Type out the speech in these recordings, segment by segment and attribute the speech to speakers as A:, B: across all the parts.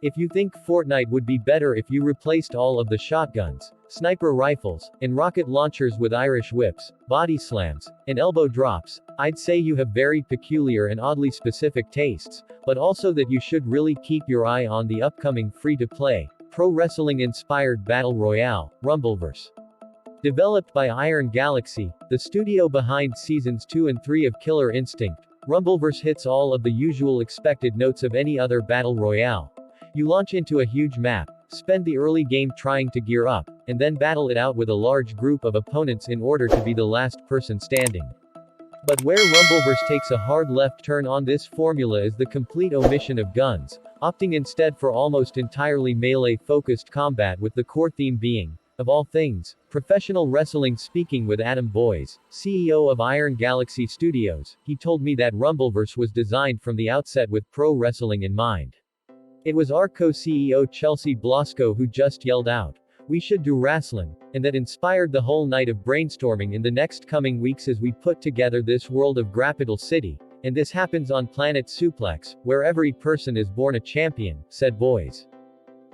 A: If you think Fortnite would be better if you replaced all of the shotguns, sniper rifles, and rocket launchers with Irish whips, body slams, and elbow drops, I'd say you have very peculiar and oddly specific tastes, but also that you should really keep your eye on the upcoming free-to-play, pro-wrestling-inspired Battle Royale, Rumbleverse. Developed by Iron Galaxy, the studio behind Seasons 2 and 3 of Killer Instinct, Rumbleverse hits all of the usual expected notes of any other Battle Royale. You launch into a huge map, spend the early game trying to gear up, and then battle it out with a large group of opponents in order to be the last person standing. But where Rumbleverse takes a hard left turn on this formula is the complete omission of guns, opting instead for almost entirely melee-focused combat, with the core theme being, of all things, professional wrestling. Speaking with Adam Boyes, CEO of Iron Galaxy Studios, he told me that Rumbleverse was designed from the outset with pro wrestling in mind. It was our co-CEO Chelsea Blasco who just yelled out, "We should do wrestling," and that inspired the whole night of brainstorming in the next coming weeks as we put together this world of Grapital City, and this happens on Planet Suplex, where every person is born a champion, said Boyes.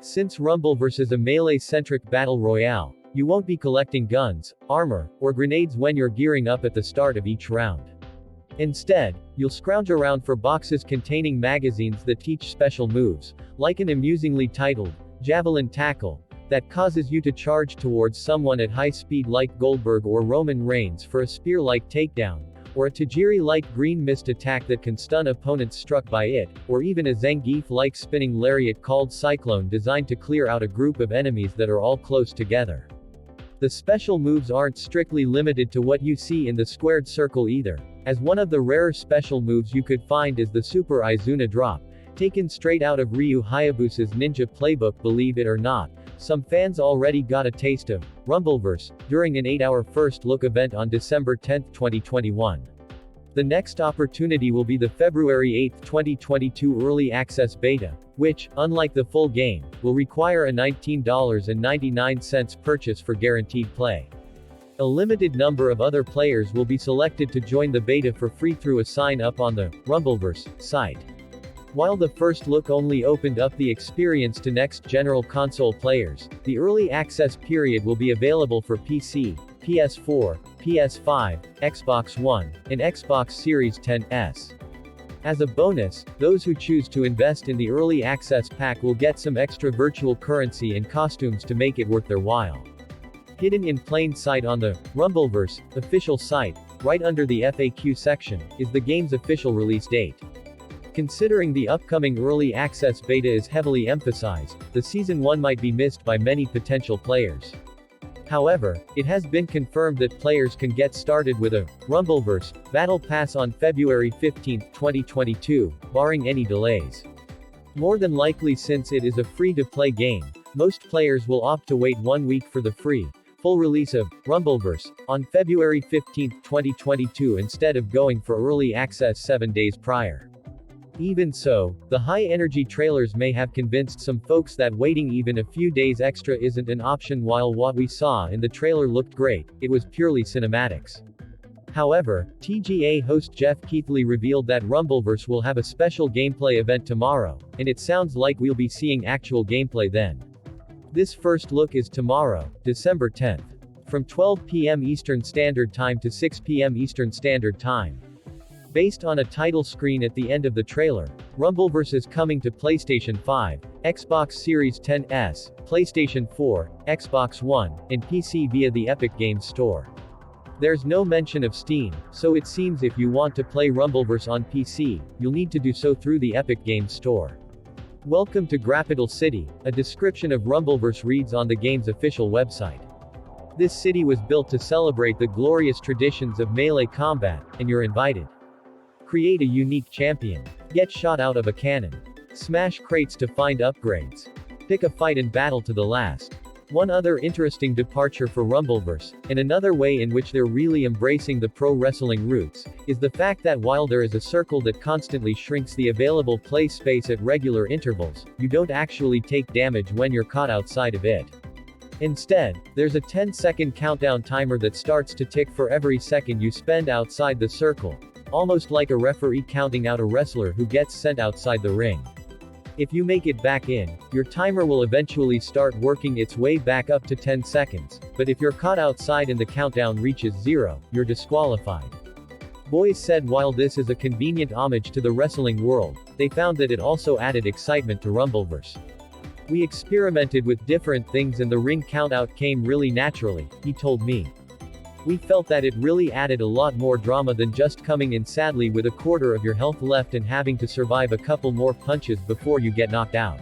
A: Since Rumbleverse is a melee-centric battle royale, you won't be collecting guns, armor, or grenades when you're gearing up at the start of each round. Instead, you'll scrounge around for boxes containing magazines that teach special moves, like an amusingly titled, Javelin Tackle, that causes you to charge towards someone at high speed like Goldberg or Roman Reigns for a spear-like takedown, or a Tajiri-like green mist attack that can stun opponents struck by it, or even a Zangief-like spinning lariat called Cyclone designed to clear out a group of enemies that are all close together. The special moves aren't strictly limited to what you see in the squared circle either, as one of the rarer special moves you could find is the Super Izuna Drop, taken straight out of Ryu Hayabusa's ninja playbook. Believe it or not, some fans already got a taste of Rumbleverse during an 8-hour first look event on December 10, 2021. The next opportunity will be the February 8, 2022 early access beta, which, unlike the full game, will require a $19.99 purchase for guaranteed play. A limited number of other players will be selected to join the beta for free through a sign-up on the Rumbleverse site. While the first look only opened up the experience to next general console players, the early access period will be available for PC, PS4, PS5, Xbox One, and Xbox Series X. As a bonus, those who choose to invest in the early access pack will get some extra virtual currency and costumes to make it worth their while. Hidden in plain sight on the Rumbleverse official site, right under the FAQ section, is the game's official release date. Considering the upcoming early access beta is heavily emphasized, the Season 1 might be missed by many potential players. However, it has been confirmed that players can get started with a Rumbleverse Battle Pass on February 15, 2022, barring any delays. More than likely, since it is a free-to-play game, most players will opt to wait 1 week for the free, full release of Rumbleverse on February 15, 2022 instead of going for early access 7 days prior. Even so, the high-energy trailers may have convinced some folks that waiting even a few days extra isn't an option. While what we saw in the trailer looked great, it was purely cinematics. However, TGA host Jeff Keithley revealed that Rumbleverse will have a special gameplay event tomorrow, and it sounds like we'll be seeing actual gameplay then. This first look is tomorrow, December 10th, from 12 p.m. Eastern Standard Time to 6 p.m. Eastern Standard Time. Based on a title screen at the end of the trailer, Rumbleverse is coming to PlayStation 5, Xbox Series X, PlayStation 4, Xbox One, and PC via the Epic Games Store. There's no mention of Steam, so it seems if you want to play Rumbleverse on PC, you'll need to do so through the Epic Games Store. Welcome to Grapital City, a description of Rumbleverse reads on the game's official website. This city was built to celebrate the glorious traditions of melee combat, and you're invited. Create a unique champion. Get shot out of a cannon. Smash crates to find upgrades. Pick a fight and battle to the last. One other interesting departure for Rumbleverse, and another way in which they're really embracing the pro wrestling roots, is the fact that while there is a circle that constantly shrinks the available play space at regular intervals, you don't actually take damage when you're caught outside of it. Instead, there's a 10-second countdown timer that starts to tick for every second you spend outside the circle, almost like a referee counting out a wrestler who gets sent outside the ring. If you make it back in, your timer will eventually start working its way back up to 10 seconds, but if you're caught outside and the countdown reaches 0, you're disqualified. Boys said while this is a convenient homage to the wrestling world, they found that it also added excitement to Rumbleverse. We experimented with different things and the ring countout came really naturally, he told me. We felt that it really added a lot more drama than just coming in sadly with a quarter of your health left and having to survive a couple more punches before you get knocked out.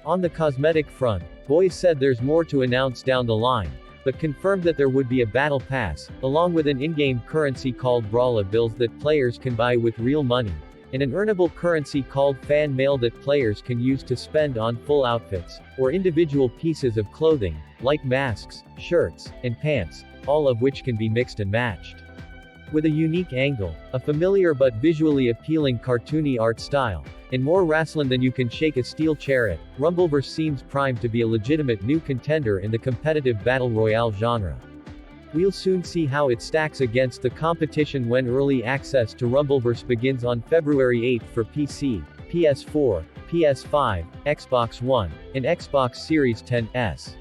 A: On the cosmetic front, Boys said there's more to announce down the line, but confirmed that there would be a battle pass, along with an in-game currency called Brawler bills that players can buy with real money, and an earnable currency called fan mail that players can use to spend on full outfits, or individual pieces of clothing, like masks, shirts, and pants, all of which can be mixed and matched. With a unique angle, a familiar but visually appealing cartoony art style, and more wrestling than you can shake a steel chair at, Rumbleverse seems primed to be a legitimate new contender in the competitive Battle Royale genre. We'll soon see how it stacks against the competition when early access to Rumbleverse begins on February 8 for PC, PS4, PS5, Xbox One, and Xbox Series X.